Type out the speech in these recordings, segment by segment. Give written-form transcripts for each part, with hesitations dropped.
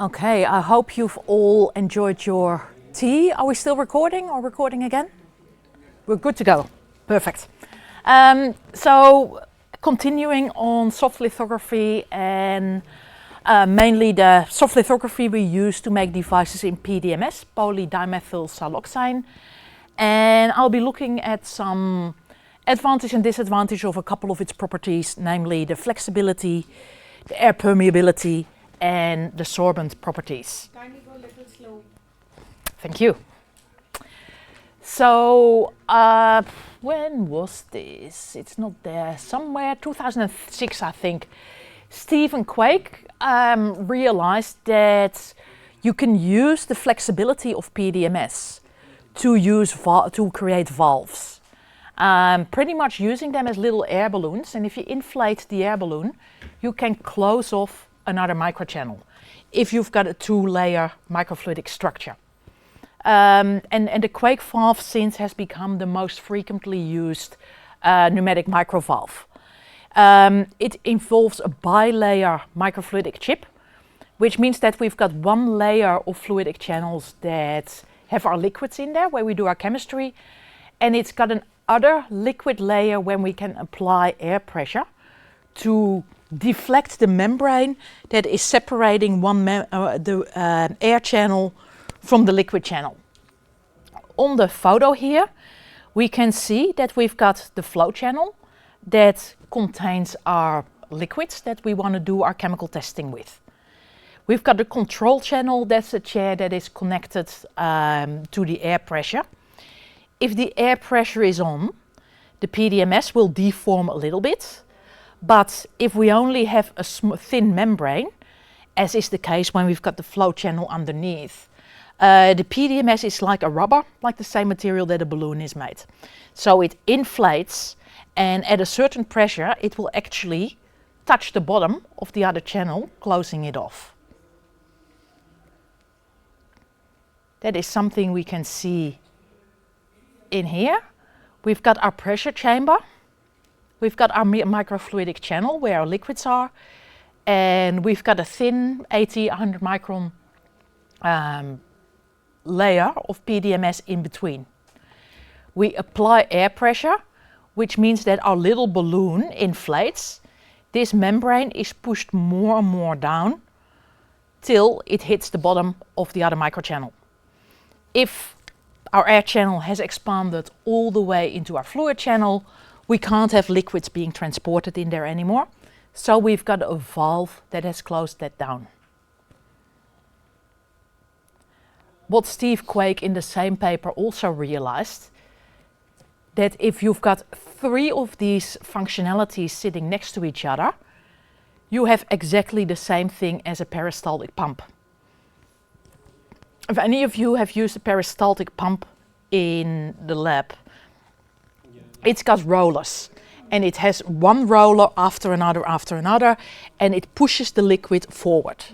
Okay, I hope you've all enjoyed your tea. Are we still recording or recording again? We're good to go. Perfect. So continuing on soft lithography and mainly the soft lithography we use to make devices in PDMS, polydimethyl siloxane. And I'll be looking at some advantage and disadvantage of a couple of its properties, namely the flexibility, the air permeability, and the sorbent properties. Kindly go a little slow. Thank you. So, when was this? It's not there. Somewhere 2006, I think. Stephen Quake realized that you can use the flexibility of PDMS to create valves. Pretty much using them as little air balloons, and if you inflate the air balloon, you can close off another microchannel if you've got a two-layer microfluidic structure. And the Quake valve since has become the most frequently used pneumatic microvalve. It involves a bilayer microfluidic chip, which means that we've got one layer of fluidic channels that have our liquids in there where we do our chemistry, and it's got an other liquid layer when we can apply air pressure to deflect the membrane that is separating the air channel from the liquid channel. On the photo here, we can see that we've got the flow channel that contains our liquids that we want to do our chemical testing with. We've got the control channel, that's a chair that is connected to the air pressure. If the air pressure is on, the PDMS will deform a little bit. But if we only have a thin membrane, as is the case when we've got the flow channel underneath, the PDMS is like a rubber, like the same material that a balloon is made. So it inflates, and at a certain pressure, it will actually touch the bottom of the other channel, closing it off. That is something we can see in here. We've got our pressure chamber. We've got our microfluidic channel where our liquids are, and we've got a thin 80-100 micron layer of PDMS in between. We apply air pressure, which means that our little balloon inflates. This membrane is pushed more and more down till it hits the bottom of the other microchannel. If our air channel has expanded all the way into our fluid channel, we can't have liquids being transported in there anymore. So we've got a valve that has closed that down. What Steve Quake in the same paper also realized, that if you've got three of these functionalities sitting next to each other, you have exactly the same thing as a peristaltic pump. If any of you have used a peristaltic pump in the lab, it's got rollers, and it has one roller after another, and it pushes the liquid forward.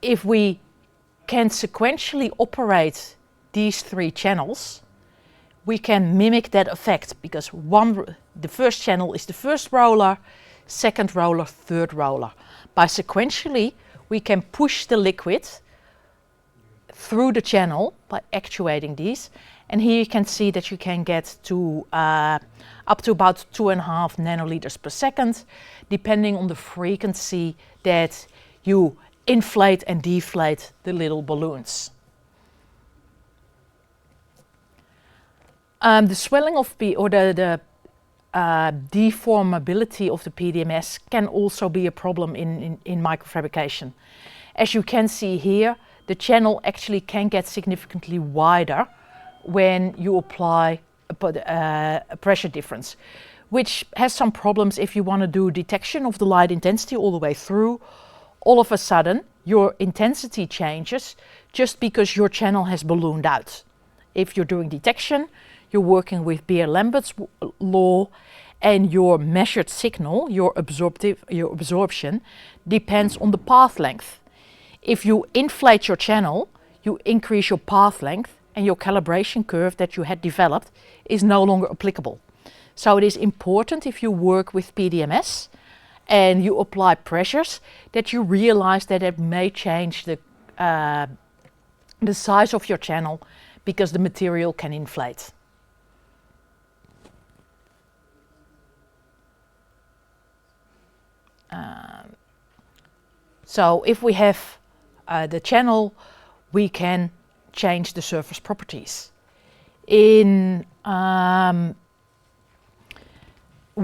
If we can sequentially operate these three channels, we can mimic that effect, because the first channel is the first roller, second roller, third roller. By sequentially, we can push the liquid through the channel by actuating these. And here you can see that you can get to up to about 2.5 nanoliters per second, depending on the frequency that you inflate and deflate the little balloons. The swelling of the deformability of the PDMS can also be a problem in microfabrication. As you can see here, the channel actually can get significantly wider when you apply a pressure difference, which has some problems if you want to do detection of the light intensity all the way through. All of a sudden, your intensity changes just because your channel has ballooned out. If you're doing detection, you're working with Beer-Lambert's law, and your measured signal, your absorption, depends on the path length. If you inflate your channel, you increase your path length, and your calibration curve that you had developed is no longer applicable. So it is important, if you work with PDMS and you apply pressures, that you realize that it may change the size of your channel because the material can inflate. So if we have the channel, we can change the surface properties. We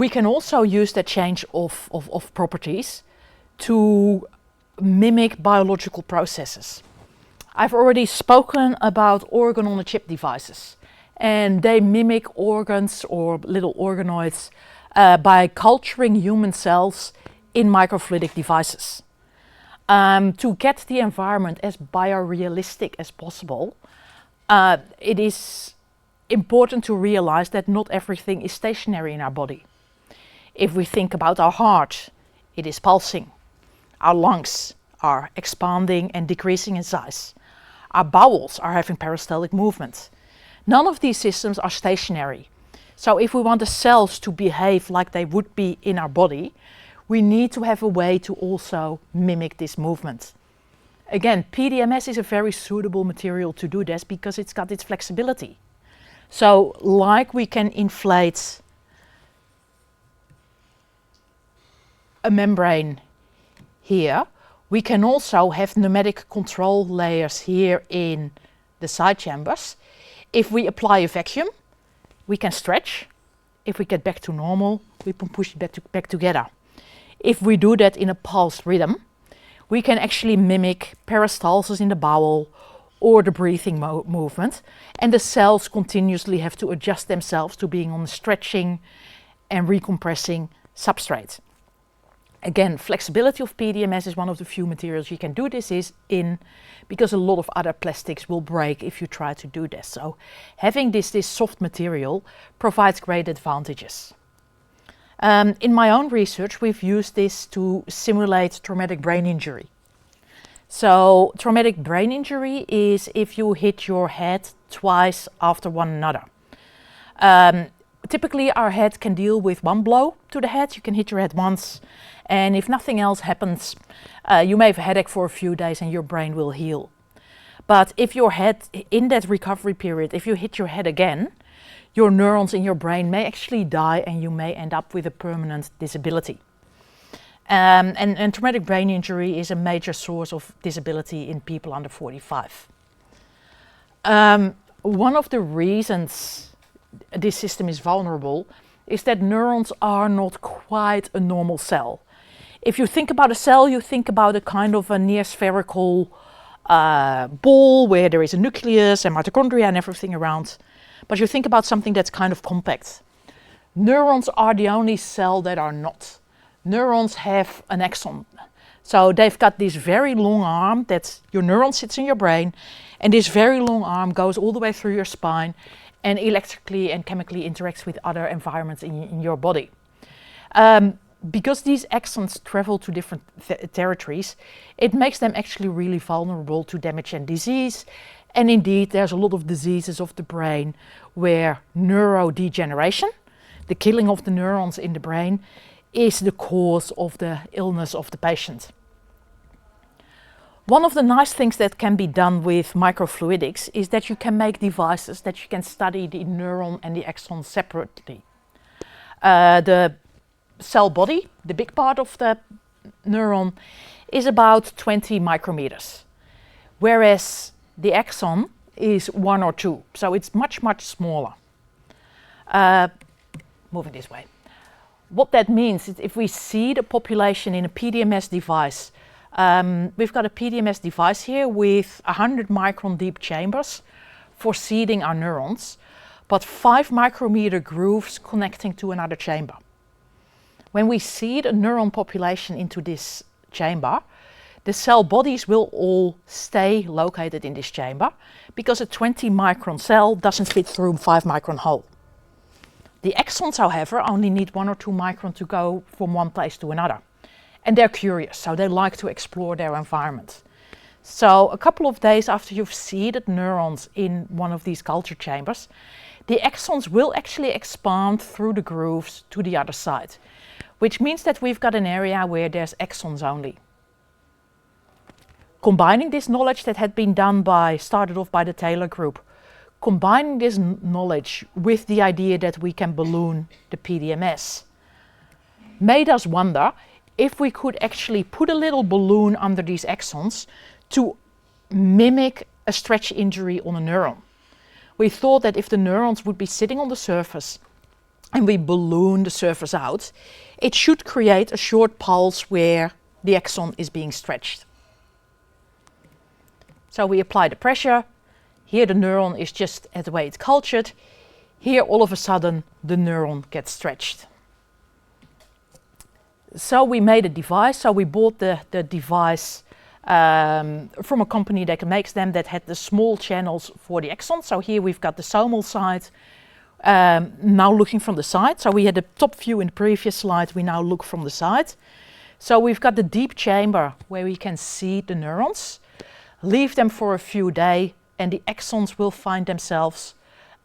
can also use the change of properties to mimic biological processes. I've already spoken about organ-on-a-chip devices, and they mimic organs or little organoids by culturing human cells in microfluidic devices. To get the environment as biorealistic as possible, it is important to realize that not everything is stationary in our body. If we think about our heart, it is pulsing. Our lungs are expanding and decreasing in size. Our bowels are having peristaltic movement. None of these systems are stationary. So if we want the cells to behave like they would be in our body, we need to have a way to also mimic this movement. Again, PDMS is a very suitable material to do this because it's got its flexibility. So like we can inflate a membrane here, we can also have pneumatic control layers here in the side chambers. If we apply a vacuum, we can stretch. If we get back to normal, we can push it back together. If we do that in a pulsed rhythm, we can actually mimic peristalsis in the bowel or the breathing movement, and the cells continuously have to adjust themselves to being on a stretching and recompressing substrate. Again, flexibility of PDMS is one of the few materials you can do this in, because a lot of other plastics will break if you try to do this. So having this soft material provides great advantages. In my own research, we've used this to simulate traumatic brain injury. So traumatic brain injury is if you hit your head twice after one another. Typically our head can deal with one blow to the head. You can hit your head once, and if nothing else happens, you may have a headache for a few days and your brain will heal. But if your head, in that recovery period, if you hit your head again, your neurons in your brain may actually die and you may end up with a permanent disability. And traumatic brain injury is a major source of disability in people under 45. One of the reasons this system is vulnerable is that neurons are not quite a normal cell. If you think about a cell, you think about a kind of a near spherical ball where there is a nucleus and mitochondria and everything around. But you think about something that's kind of compact. Neurons are the only cell that are not. Neurons have an axon. So they've got this very long arm that your neuron sits in your brain, and this very long arm goes all the way through your spine and electrically and chemically interacts with other environments in your body. Because these axons travel to different territories, it makes them actually really vulnerable to damage and disease. And indeed, there's a lot of diseases of the brain where neurodegeneration, the killing of the neurons in the brain, is the cause of the illness of the patient. One of the nice things that can be done with microfluidics is that you can make devices that you can study the neuron and the axon separately. The cell body, the big part of the neuron, is about 20 micrometers, whereas the axon is 1 or 2, so it's much, much smaller. Moving this way. What that means is if we see the population in a PDMS device, we've got a PDMS device here with 100 micron deep chambers for seeding our neurons, but 5 micrometer grooves connecting to another chamber. When we seed a neuron population into this chamber, the cell bodies will all stay located in this chamber because a 20 micron cell doesn't fit through a 5 micron hole. The axons, however, only need 1 or 2 micron to go from one place to another. And they're curious, so they like to explore their environment. So a couple of days after you've seeded neurons in one of these culture chambers, the axons will actually expand through the grooves to the other side. which means that we've got an area where there's exons only. Combining this knowledge that had been done started off by the Taylor group, combining this knowledge with the idea that we can balloon the PDMS, made us wonder if we could actually put a little balloon under these exons to mimic a stretch injury on a neuron. We thought that if the neurons would be sitting on the surface and we balloon the surface out, it should create a short pulse where the axon is being stretched. So we apply the pressure. Here the neuron is just the way it's cultured. Here all of a sudden the neuron gets stretched. So we made a device. So we bought the device from a company that makes them, that had the small channels for the axon. So here we've got the somal side. Now looking from the side. So we had the top view in the previous slide. We now look from the side. So we've got the deep chamber where we can see the neurons. Leave them for a few days and the axons will find themselves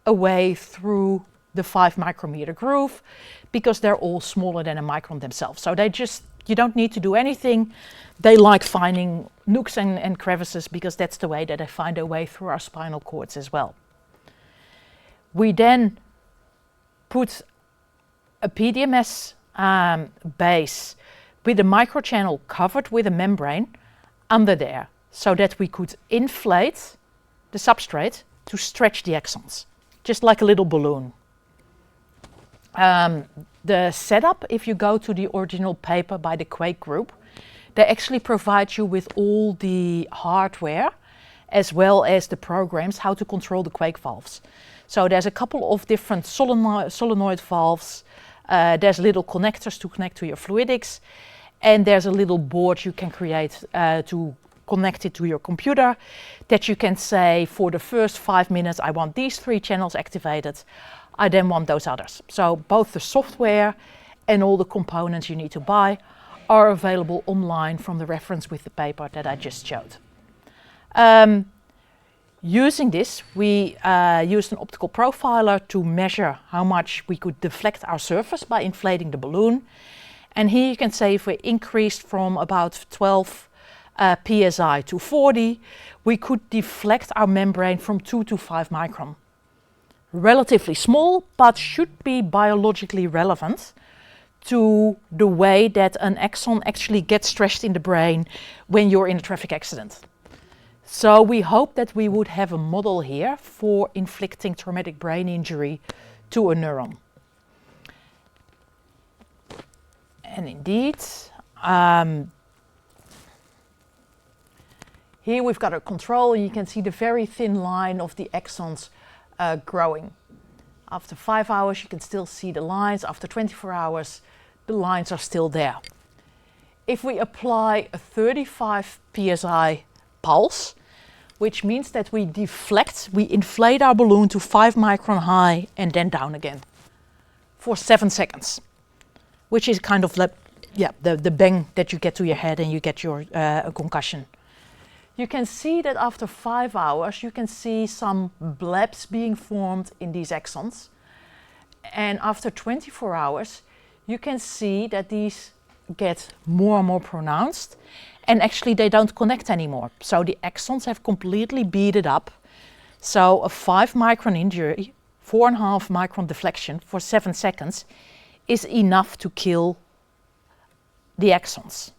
away through the 5 micrometer groove, because they're all smaller than a micron themselves. So you don't need to do anything. They like finding nooks and crevices because that's the way that they find their way through our spinal cords as well. We then put a PDMS base with a microchannel covered with a membrane under there, so that we could inflate the substrate to stretch the axons, just like a little balloon. The setup, if you go to the original paper by the Quake group, they actually provide you with all the hardware as well as the programs how to control the Quake valves. So there's a couple of different solenoid valves, there's little connectors to connect to your fluidics, and there's a little board you can create to connect it to your computer, that you can say for the first 5 minutes I want these 3 channels activated, I then want those others. So both the software and all the components you need to buy are available online from the reference with the paper that I just showed. Using this, we used an optical profiler to measure how much we could deflect our surface by inflating the balloon. And here you can say if we increased from about 12 PSI to 40, we could deflect our membrane from 2 to 5 micron. Relatively small, but should be biologically relevant to the way that an axon actually gets stretched in the brain when you're in a traffic accident. So we hope that we would have a model here for inflicting traumatic brain injury to a neuron. And indeed, here we've got a control, and you can see the very thin line of the axons growing. After 5 hours, you can still see the lines. After 24 hours, the lines are still there. If we apply a 35 PSI pulse, which means that we deflect, we inflate our balloon to 5 micron high and then down again for 7 seconds, which is kind of the bang that you get to your head and you get your concussion. You can see that after 5 hours, you can see some blebs being formed in these axons. And after 24 hours, you can see that these get more and more pronounced, and actually they don't connect anymore. So the axons have completely beaded up. So a 5 micron injury, 4.5 micron deflection for 7 seconds is enough to kill the axons.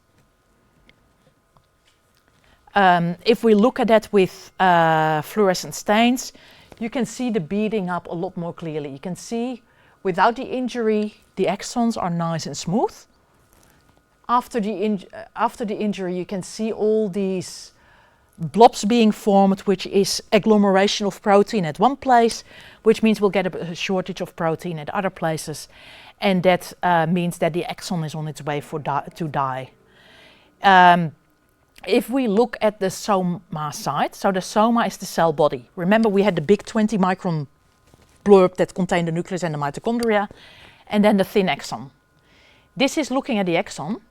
If we look at that with fluorescent stains, you can see the beading up a lot more clearly. You can see without the injury, the axons are nice and smooth. After the injury, you can see all these blobs being formed, which is agglomeration of protein at one place, which means we'll get a shortage of protein at other places. And that means that the axon is on its way to die. If we look at the soma side, so the soma is the cell body. Remember, we had the big 20 micron blurb that contained the nucleus and the mitochondria, and then the thin axon. This is looking at the axon.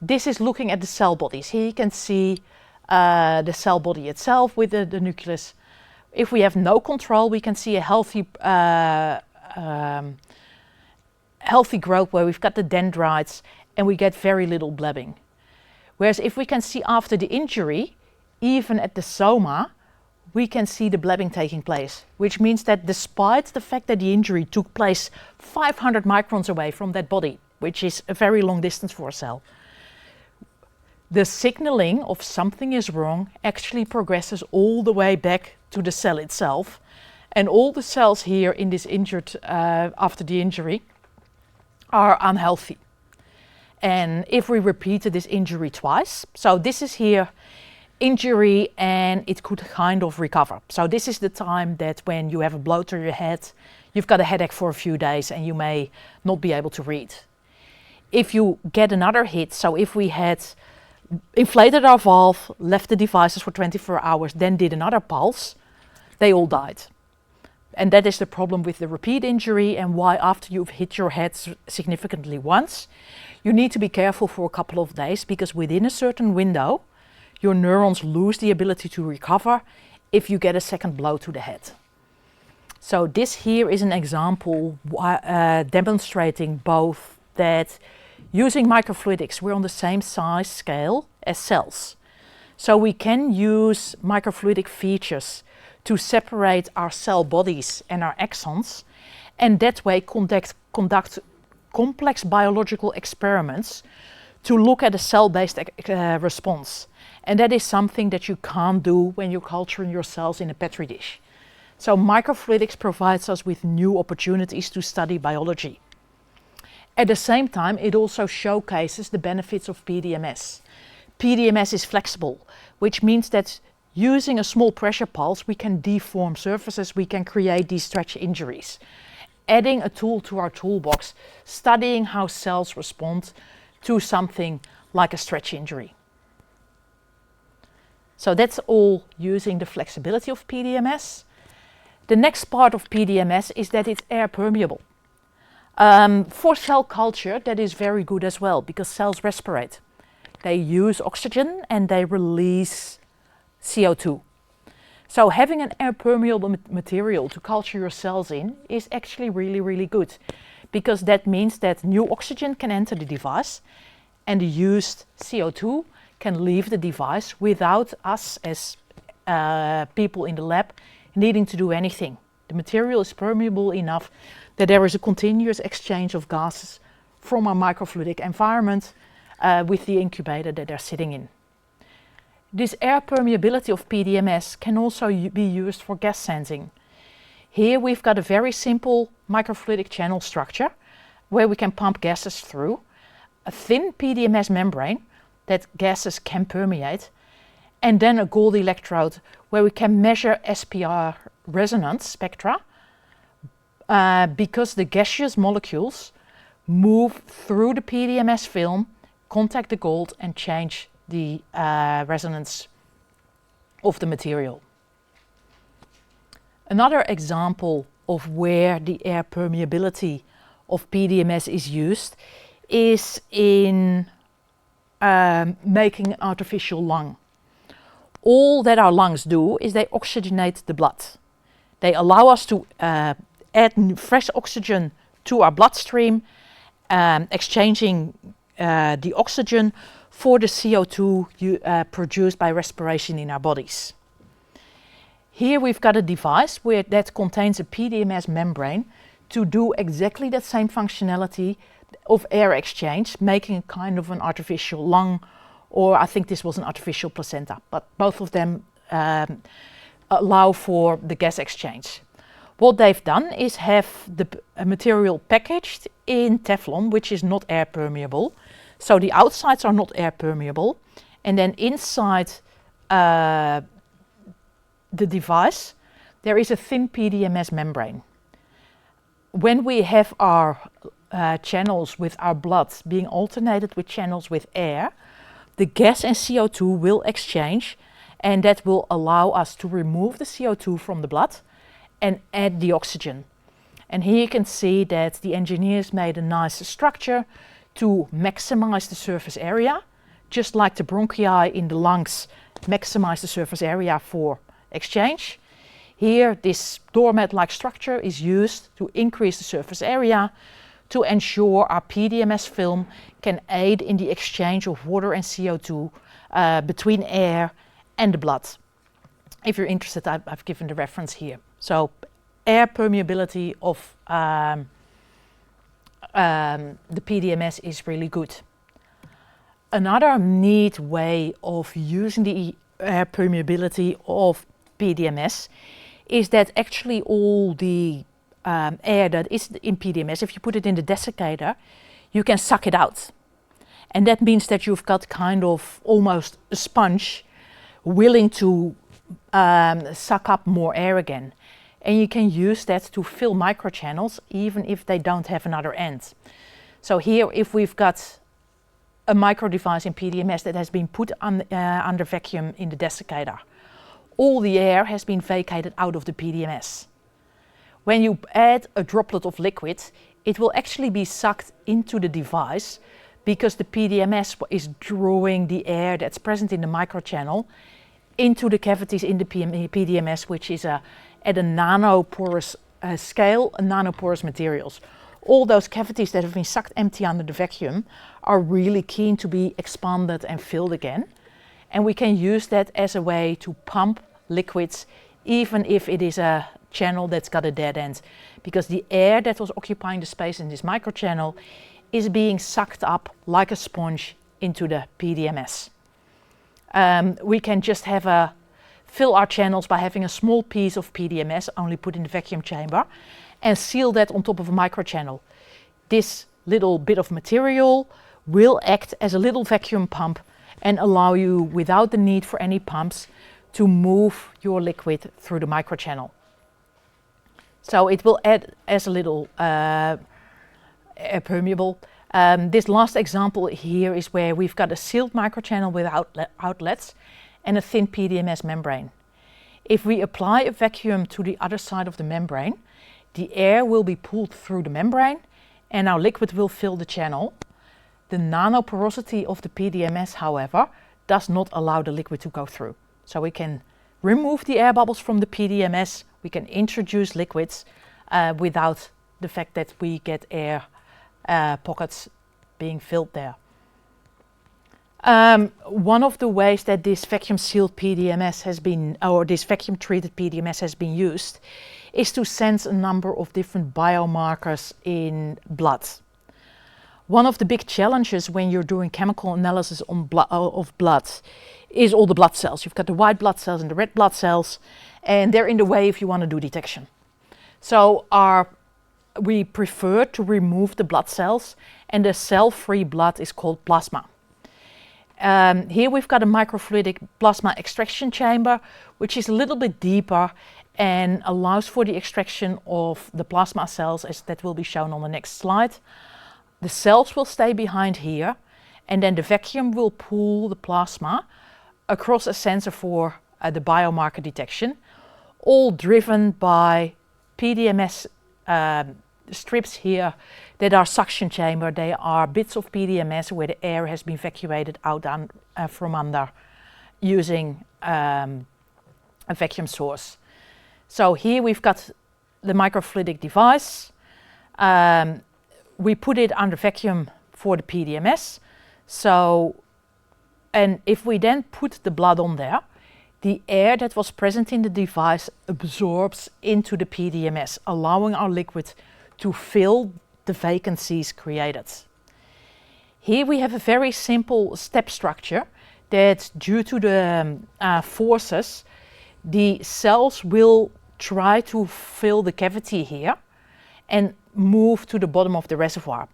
This is looking at the cell bodies. Here you can see the cell body itself with the nucleus. If we have no control, we can see a healthy growth where we've got the dendrites and we get very little blebbing. Whereas if we can see after the injury, even at the soma, we can see the blebbing taking place, which means that despite the fact that the injury took place 500 microns away from that body, which is a very long distance for a cell, the signaling of something is wrong actually progresses all the way back to the cell itself. And all the cells here in this injured, after the injury, are unhealthy. And if we repeated this injury twice, so this is here injury and it could kind of recover. So this is the time that when you have a blow to your head, you've got a headache for a few days and you may not be able to read. If you get another hit, so if we had inflated our valve, left the devices for 24 hours, then did another pulse, they all died. And that is the problem with the repeat injury, and why after you've hit your head significantly once, you need to be careful for a couple of days, because within a certain window, your neurons lose the ability to recover if you get a second blow to the head. So this here is an example demonstrating both that using microfluidics, we're on the same size scale as cells. So we can use microfluidic features to separate our cell bodies and our axons, and that way conduct complex biological experiments to look at a cell-based response. And that is something that you can't do when you're culturing your cells in a petri dish. So microfluidics provides us with new opportunities to study biology. At the same time, it also showcases the benefits of PDMS. PDMS is flexible, which means that using a small pressure pulse, we can deform surfaces, we can create these stretch injuries. Adding a tool to our toolbox, studying how cells respond to something like a stretch injury. So that's all using the flexibility of PDMS. The next part of PDMS is that it's air permeable. For cell culture, that is very good as well, because cells respirate. They use oxygen and they release CO2. So having an air permeable material to culture your cells in is actually really, really good, because that means that new oxygen can enter the device and the used CO2 can leave the device without us as people in the lab needing to do anything. The material is permeable enough that there is a continuous exchange of gases from our microfluidic environment with the incubator that they're sitting in. This air permeability of PDMS can also be used for gas sensing. Here we've got a very simple microfluidic channel structure where we can pump gases through, a thin PDMS membrane that gases can permeate, and then a gold electrode where we can measure SPR resonance spectra because the gaseous molecules move through the PDMS film, contact the gold and change the resonance of the material. Another example of where the air permeability of PDMS is used is in making an artificial lung. All that our lungs do is they oxygenate the blood. They allow us to add fresh oxygen to our bloodstream, exchanging the oxygen for the CO2 produced by respiration in our bodies. Here we've got a device that contains a PDMS membrane to do exactly that same functionality of air exchange, making a kind of an artificial lung, or I think this was an artificial placenta, but both of them allow for the gas exchange. What they've done is have the material packaged in Teflon, which is not air permeable. So the outsides are not air permeable, and then inside the device there is a thin PDMS membrane. When we have our channels with our blood being alternated with channels with air, the gas and CO2 will exchange, and that will allow us to remove the CO2 from the blood and add the oxygen. And here you can see that the engineers made a nice structure to maximize the surface area, just like the bronchi in the lungs maximize the surface area for exchange. Here, this doormat-like structure is used to increase the surface area, to ensure our PDMS film can aid in the exchange of water and CO2 between air and the blood. If you're interested, I've given the reference here. So air permeability of the PDMS is really good. Another neat way of using the air permeability of PDMS is that actually all the air that is in PDMS, if you put it in the desiccator, you can suck it out. And that means that you've got kind of almost a sponge willing to suck up more air again. And you can use that to fill microchannels even if they don't have another end. So here, if we've got a micro device in PDMS that has been put under vacuum in the desiccator, all the air has been vacated out of the PDMS. When you add a droplet of liquid, it will actually be sucked into the device because the PDMS is drawing the air that's present in the microchannel into the cavities in the PDMS, which is at a nanoporous scale, nanoporous materials. All those cavities that have been sucked empty under the vacuum are really keen to be expanded and filled again. And we can use that as a way to pump liquids, even if it is a channel that's got a dead end, because the air that was occupying the space in this microchannel is being sucked up like a sponge into the PDMS. We can just fill our channels by having a small piece of PDMS only put in the vacuum chamber and seal that on top of a microchannel. This little bit of material will act as a little vacuum pump and allow you, without the need for any pumps, to move your liquid through the microchannel. So it will add as a little permeable. This last example here is where we've got a sealed microchannel with outlets and a thin PDMS membrane. If we apply a vacuum to the other side of the membrane, the air will be pulled through the membrane and our liquid will fill the channel. The nanoporosity of the PDMS, however, does not allow the liquid to go through. So we can remove the air bubbles from the PDMS, we can introduce liquids without the fact that we get air pockets being filled there. One of the ways that this vacuum sealed PDMS has been, or this vacuum treated PDMS has been used, is to sense a number of different biomarkers in blood. One of the big challenges when you're doing chemical analysis on of blood is all the blood cells. You've got the white blood cells and the red blood cells, and they're in the way if you want to do detection. So we prefer to remove the blood cells, and the cell-free blood is called plasma. Here we've got a microfluidic plasma extraction chamber, which is a little bit deeper and allows for the extraction of the plasma cells, as that will be shown on the next slide. The cells will stay behind here, and then the vacuum will pull the plasma across a sensor for the biomarker detection, all driven by PDMS strips here that are suction chamber. They are bits of PDMS where the air has been evacuated out from under using a vacuum source. So here we've got the microfluidic device. We put it under vacuum for the PDMS. And if we then put the blood on there, the air that was present in the device absorbs into the PDMS, allowing our liquid to fill the vacancies created. Here we have a very simple step structure that, due to the forces, the cells will try to fill the cavity here and move to the bottom of the reservoir.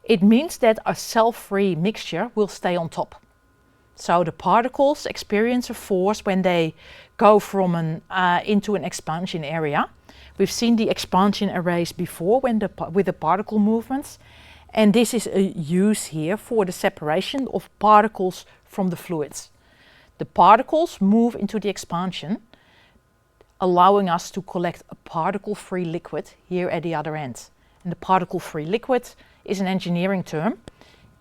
It means that a cell-free mixture will stay on top. So the particles experience a force when they go from into an expansion area. We've seen the expansion arrays before with the particle movements, and this is a use here for the separation of particles from the fluids. The particles move into the expansion, allowing us to collect a particle-free liquid here at the other end. And the particle-free liquid is an engineering term.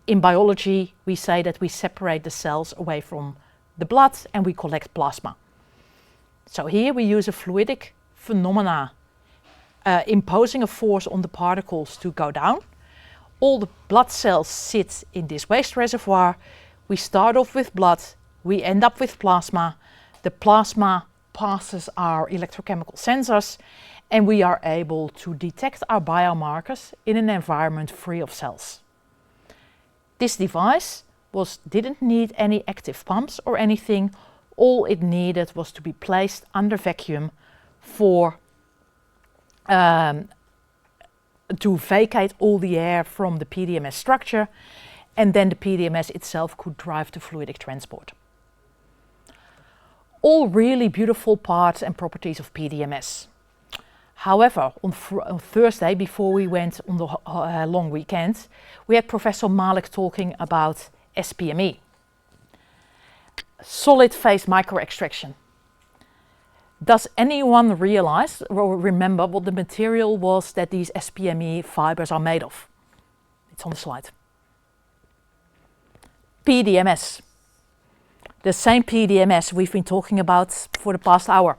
In biology, we say that we separate the cells away from the blood and we collect plasma. So here we use a fluidic phenomena imposing a force on the particles to go down, all the blood cells sit in this waste reservoir. We start off with blood, we end up with plasma. The plasma passes our electrochemical sensors, and we are able to detect our biomarkers in an environment free of cells. This device didn't need any active pumps or anything. All it needed was to be placed under vacuum to vacate all the air from the PDMS structure, and then the PDMS itself could drive the fluidic transport. All really beautiful parts and properties of PDMS. However, on Thursday, before we went on the long weekend, we had Professor Malik talking about SPME, solid phase microextraction. Does anyone realize or remember what the material was that these SPME fibers are made of? It's on the slide. PDMS. The same PDMS we've been talking about for the past hour.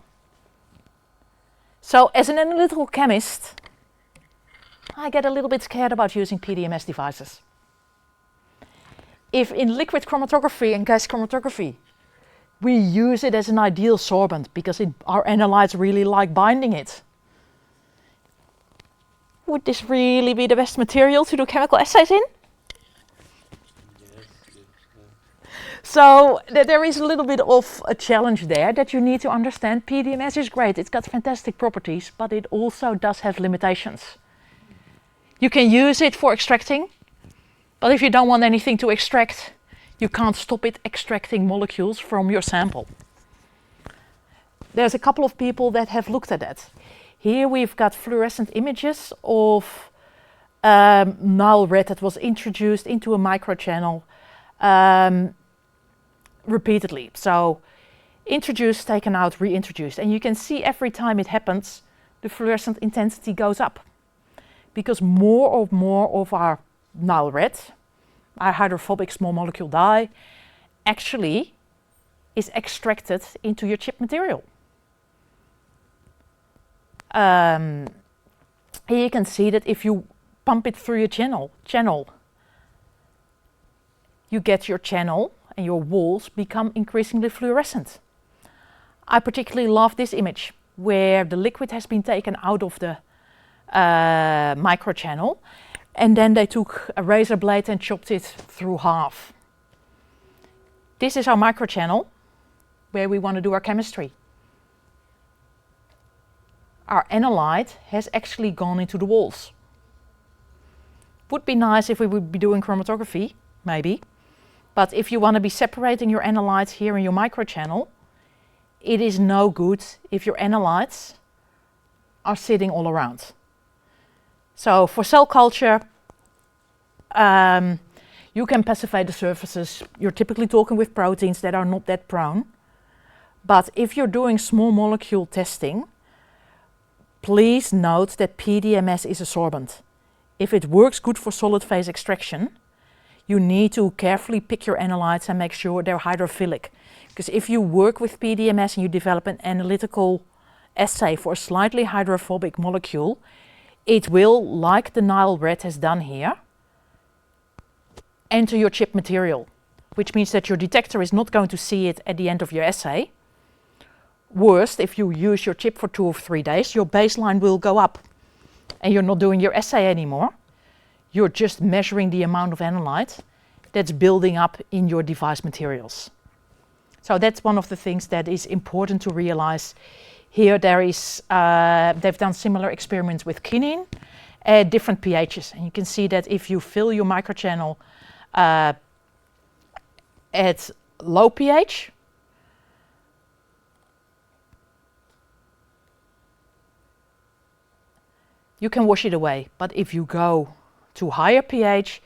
So as an analytical chemist, I get a little bit scared about using PDMS devices. If in liquid chromatography and gas chromatography, we use it as an ideal sorbent because our analytes really like binding it, would this really be the best material to do chemical assays in? So there is a little bit of a challenge there that you need to understand. PDMS is great, it's got fantastic properties, but it also does have limitations. You can use it for extracting, but if you don't want anything to extract, you can't stop it extracting molecules from your sample. There's a couple of people that have looked at that. Here we've got fluorescent images of Nile red that was introduced into a microchannel repeatedly. So introduced, taken out, reintroduced. And you can see every time it happens, the fluorescent intensity goes up. Because more of our Nile red, our hydrophobic small molecule dye, actually is extracted into your chip material. Here you can see that if you pump it through your channel, you get your channel and your walls become increasingly fluorescent. I particularly love this image where the liquid has been taken out of the microchannel, and then they took a razor blade and chopped it through half. This is our microchannel where we want to do our chemistry. Our analyte has actually gone into the walls. Would be nice if we would be doing chromatography, maybe. But if you want to be separating your analytes here in your microchannel, it is no good if your analytes are sitting all around. So for cell culture, you can pacify the surfaces. You're typically talking with proteins that are not that prone. But if you're doing small molecule testing, please note that PDMS is a sorbent. If it works good for solid phase extraction, you need to carefully pick your analytes and make sure they're hydrophilic. Because if you work with PDMS and you develop an analytical assay for a slightly hydrophobic molecule, it will, like the Nile red has done here, enter your chip material, which means that your detector is not going to see it at the end of your assay. Worst, if you use your chip for 2 or 3 days, your baseline will go up and you're not doing your assay anymore. You're just measuring the amount of analyte that's building up in your device materials. So that's one of the things that is important to realize. Here they've done similar experiments with quinine at different pHs. And you can see that if you fill your microchannel at low pH, you can wash it away. But if you go to higher pH,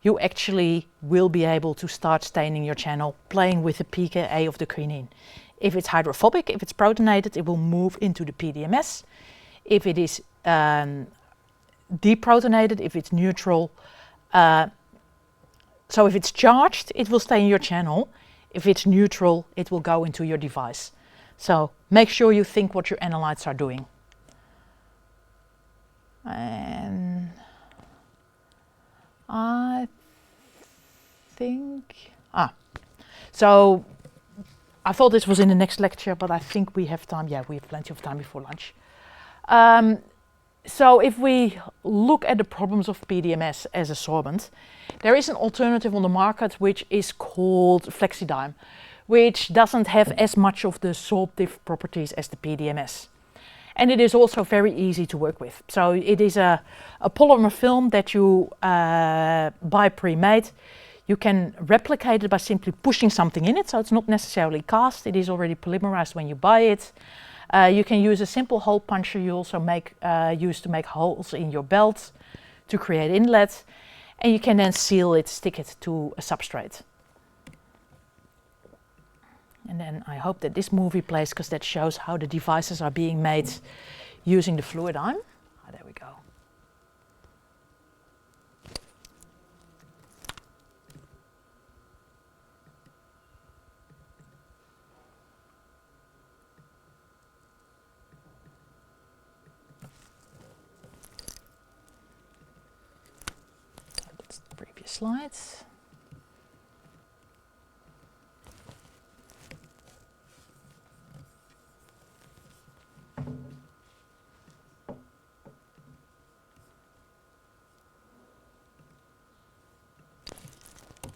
you actually will be able to start staining your channel, playing with the pKa of the quinine. If it's hydrophobic, if it's protonated, it will move into the PDMS. If it is deprotonated, if it's neutral, so if it's charged, it will stay in your channel. If it's neutral, it will go into your device. So make sure you think what your analytes are doing. And I think... So I thought this was in the next lecture, but I think we have time. Yeah, we have plenty of time before lunch. So if we look at the problems of PDMS as a sorbent, there is an alternative on the market which is called Flexidyme, which doesn't have as much of the sorptive properties as the PDMS. And it is also very easy to work with. So it is a polymer film that you buy pre-made. You can replicate it by simply pushing something in it, so it's not necessarily cast. It is already polymerized when you buy it. You can use a simple hole puncher you also use to make holes in your belt to create inlets. And you can then seal it, stick it to a substrate. And then I hope that this movie plays, because that shows how the devices are being made using the Fluidyme. There we go. That's the previous slides.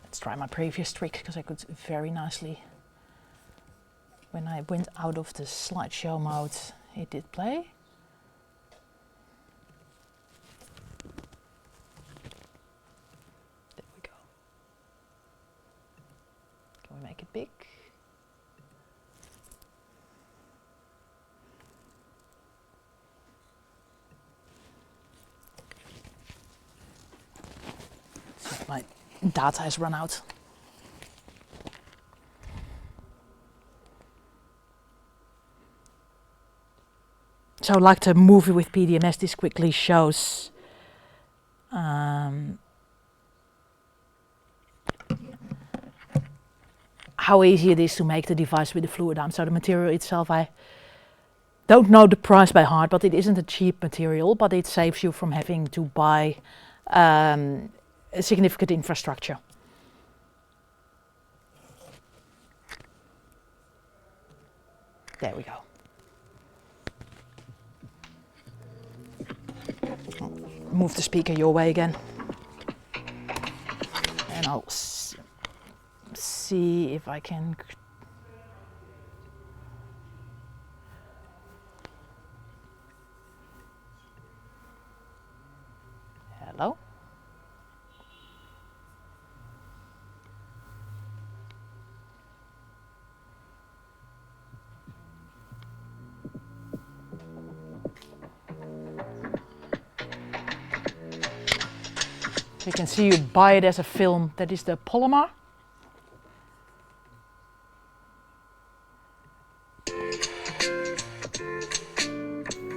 Let's try my previous trick, because I could very nicely, when I went out of the slideshow mode, it did play. There we go. Can we make it big? So my data has run out. So like the movie with PDMS, this quickly shows how easy it is to make the device with the Fluidyme. So the material itself, I don't know the price by heart, but it isn't a cheap material, but it saves you from having to buy a significant infrastructure. There we go. Move the speaker your way again. And I'll see if I can... Hello? You can see you buy it as a film. That is the polymer.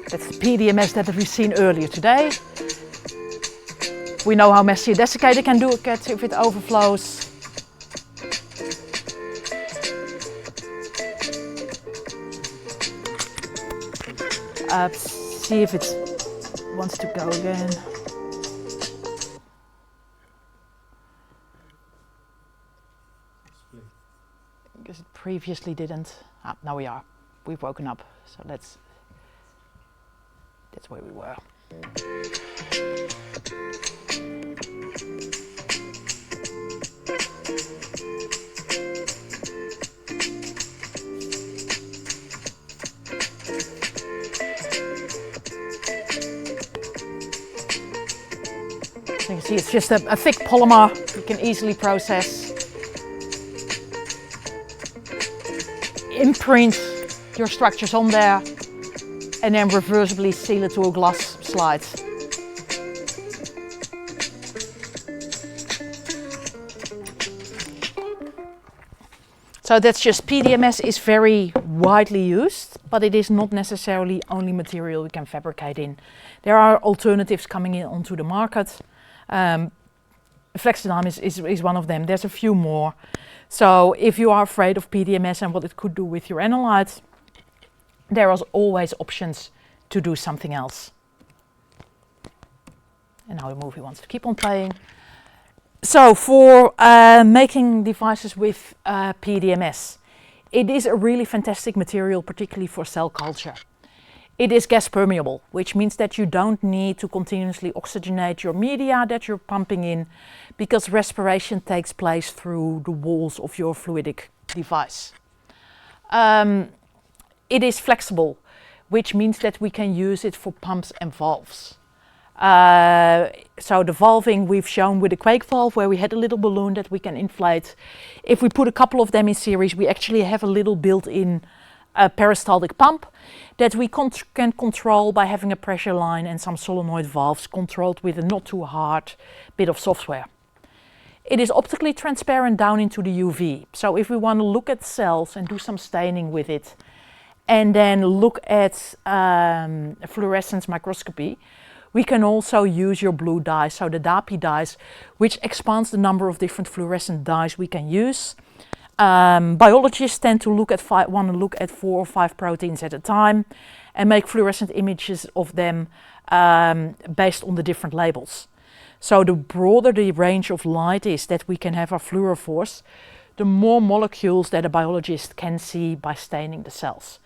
That's the PDMS that we've seen earlier today. We know how messy a desiccator can get if it overflows. See if it wants to go again. Because it previously didn't. Now we are. We've woken up. So that's where we were. So you can see it's just a thick polymer you can easily process. Imprint your structures on there and then reversibly seal it to a glass slide. So that's just PDMS is very widely used, but it is not necessarily only material we can fabricate in. There are alternatives coming in onto the market. Flexidyme is one of them. There's a few more. So if you are afraid of PDMS and what it could do with your analyte, there are always options to do something else. And now the movie wants to keep on playing. So for making devices with PDMS, it is a really fantastic material, particularly for cell culture. It is gas permeable, which means that you don't need to continuously oxygenate your media that you're pumping in, because respiration takes place through the walls of your fluidic device. It is flexible, which means that we can use it for pumps and valves. So the valving we've shown with the Quake valve, where we had a little balloon that we can inflate. If we put a couple of them in series, we actually have a little built-in peristaltic pump that we can control by having a pressure line and some solenoid valves controlled with a not too hard bit of software. It is optically transparent down into the UV. So if we want to look at cells and do some staining with it, and then look at fluorescence microscopy, we can also use your blue dye, so the DAPI dyes, which expands the number of different fluorescent dyes we can use. Biologists tend to want to look at 4 or 5 proteins at a time and make fluorescent images of them based on the different labels. So the broader the range of light is that we can have our fluorophores, the more molecules that a biologist can see by staining the cells.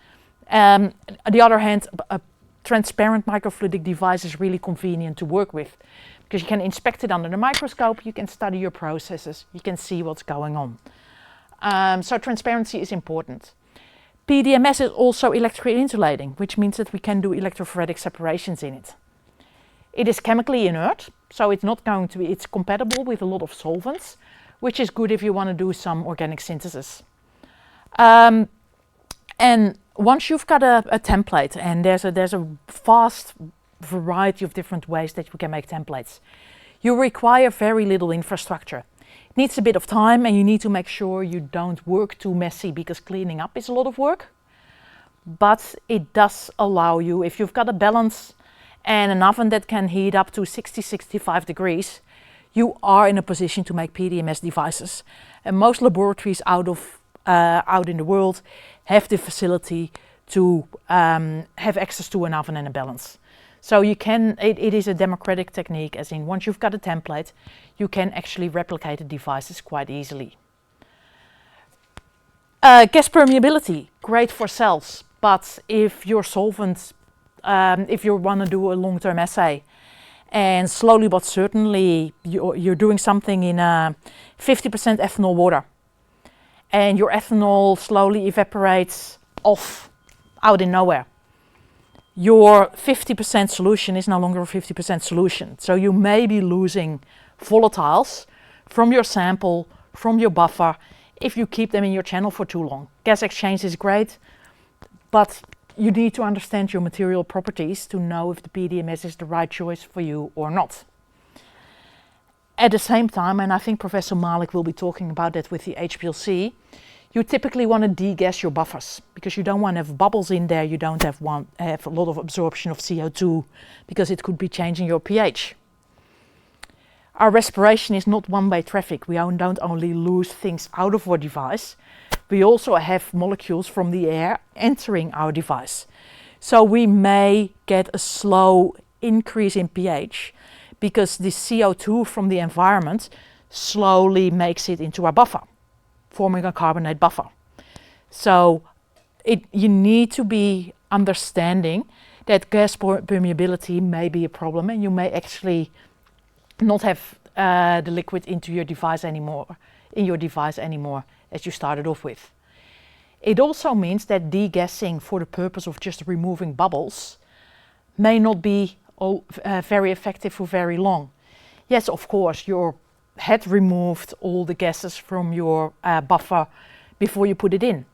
On the other hand, a transparent microfluidic device is really convenient to work with, because you can inspect it under the microscope, you can study your processes, you can see what's going on. So transparency is important. PDMS is also electrically insulating, which means that we can do electrophoretic separations in it. It is chemically inert, so it's compatible with a lot of solvents, which is good if you want to do some organic synthesis. And once you've got a template, and there's a vast variety of different ways that you can make templates, you require very little infrastructure. It needs a bit of time, and you need to make sure you don't work too messy, because cleaning up is a lot of work. But it does allow you, if you've got a balance and an oven that can heat up to 60-65 degrees, you are in a position to make PDMS devices. And most laboratories out in the world have the facility to have access to an oven and a balance. So you can, it is a democratic technique, as in once you've got a template, you can actually replicate the devices quite easily. Gas permeability, great for cells, but if your solvent, if you want to do a long-term assay, and slowly but certainly you're doing something in 50% ethanol water, and your ethanol slowly evaporates off out in nowhere, your 50% solution is no longer a 50% solution. So you may be losing volatiles from your sample, from your buffer, if you keep them in your channel for too long. Gas exchange is great, but you need to understand your material properties to know if the PDMS is the right choice for you or not. At the same time, and I think Professor Malik will be talking about that with the HPLC, you typically want to degas your buffers, because you don't want to have bubbles in there, you don't have a lot of absorption of CO2, because it could be changing your pH. Our respiration is not one-way traffic. We don't only lose things out of our device, we also have molecules from the air entering our device. So we may get a slow increase in pH, because the CO2 from the environment slowly makes it into a buffer, forming a carbonate buffer. So you need to be understanding that gas permeability may be a problem, and you may actually not have the liquid into your device anymore, as you started off with. It also means that degassing for the purpose of just removing bubbles may not be very effective for very long. Yes, of course, you had removed all the gases from your buffer before you put it in.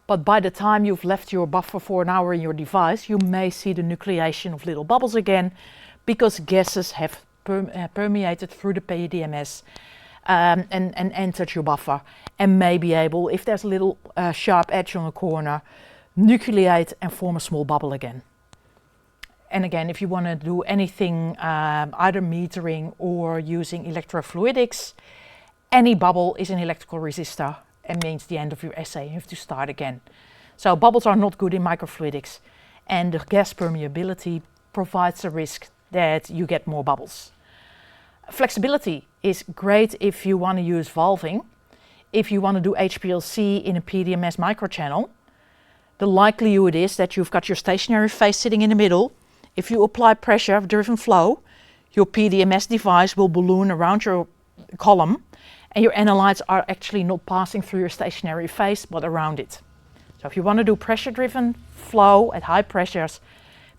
But by the time you've left your buffer for an hour in your device, you may see the nucleation of little bubbles again, because gases have permeated through the PDMS and entered your buffer, and may be able, if there's a little sharp edge on a corner, nucleate and form a small bubble again. And again, if you want to do anything, either metering or using electrofluidics, any bubble is an electrical resistor and means the end of your assay. You have to start again. So bubbles are not good in microfluidics, and the gas permeability provides a risk that you get more bubbles. Flexibility is great if you want to use valving. If you want to do HPLC in a PDMS microchannel, the likelihood is that you've got your stationary face sitting in the middle. If you apply pressure of driven flow, your PDMS device will balloon around your column, and your analytes are actually not passing through your stationary face, but around it. So if you want to do pressure-driven flow at high pressures,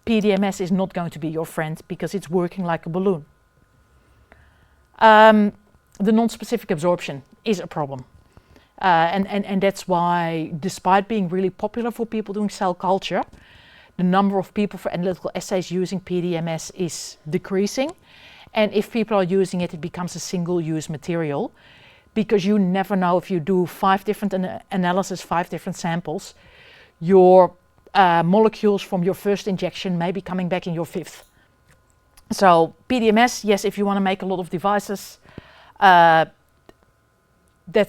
PDMS is not going to be your friend because it's working like a balloon. The non-specific absorption is a problem. And that's why, despite being really popular for people doing cell culture, the number of people for analytical assays using PDMS is decreasing. And if people are using it, it becomes a single-use material, because you never know, if you do 5 different analyses, 5 different samples, your molecules from your first injection may be coming back in your 5th. So PDMS, yes, if you want to make a lot of devices, that's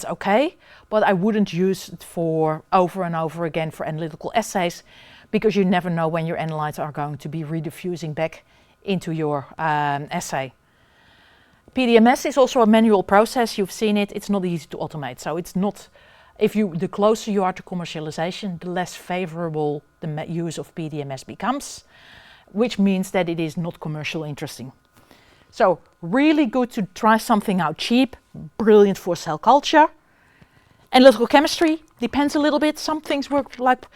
okay, but I wouldn't use it for over and over again for analytical assays, because you never know when your analytes are going to be rediffusing back into your assay. PDMS is also a manual process. You've seen it. It's not easy to automate. So it's not, the closer you are to commercialization, the less favorable the use of PDMS becomes, which means that it is not commercially interesting. So really good to try something out cheap, brilliant for cell culture. Analytical chemistry depends a little bit. Some things work like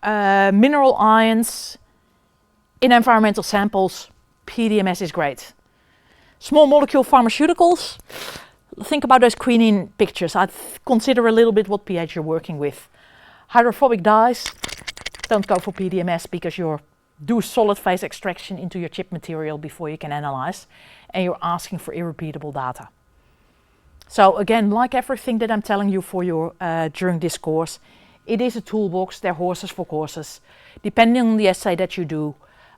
mineral ions in environmental samples. PDMS is great. Small molecule pharmaceuticals, think about those quinine pictures. I'd consider a little bit what pH you're working with. Hydrophobic dyes, don't go for PDMS, because you do solid phase extraction into your chip material before you can analyze, and you're asking for irrepeatable data. So again, like everything that I'm telling you for your during this course, it is a toolbox. They're horses for courses. Depending on the assay that you do,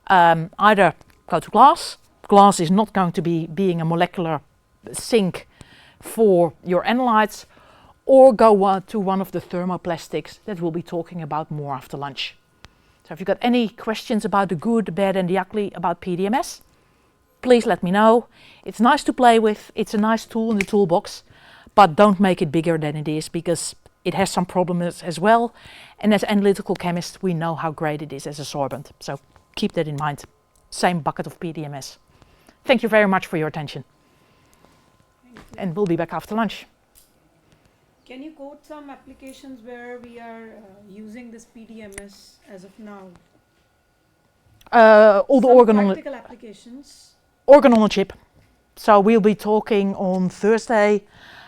either go to glass. Glass is not going to be being a molecular sink for your analytes, or go to one of the thermoplastics that we'll be talking about more after lunch. So if you've got any questions about the good, the bad and the ugly about PDMS, please let me know. It's nice to play with. It's a nice tool in the toolbox, but don't make it bigger than it is, because it has some problems as well. And as analytical chemists, we know how great it is as a sorbent. So keep that in mind. Same bucket of PDMS. Thank you very much for your attention. And we'll be back after lunch. Can you quote some applications where we are using this PDMS as of now? All the practical applications. Organ on a chip. So we'll be talking on Thursday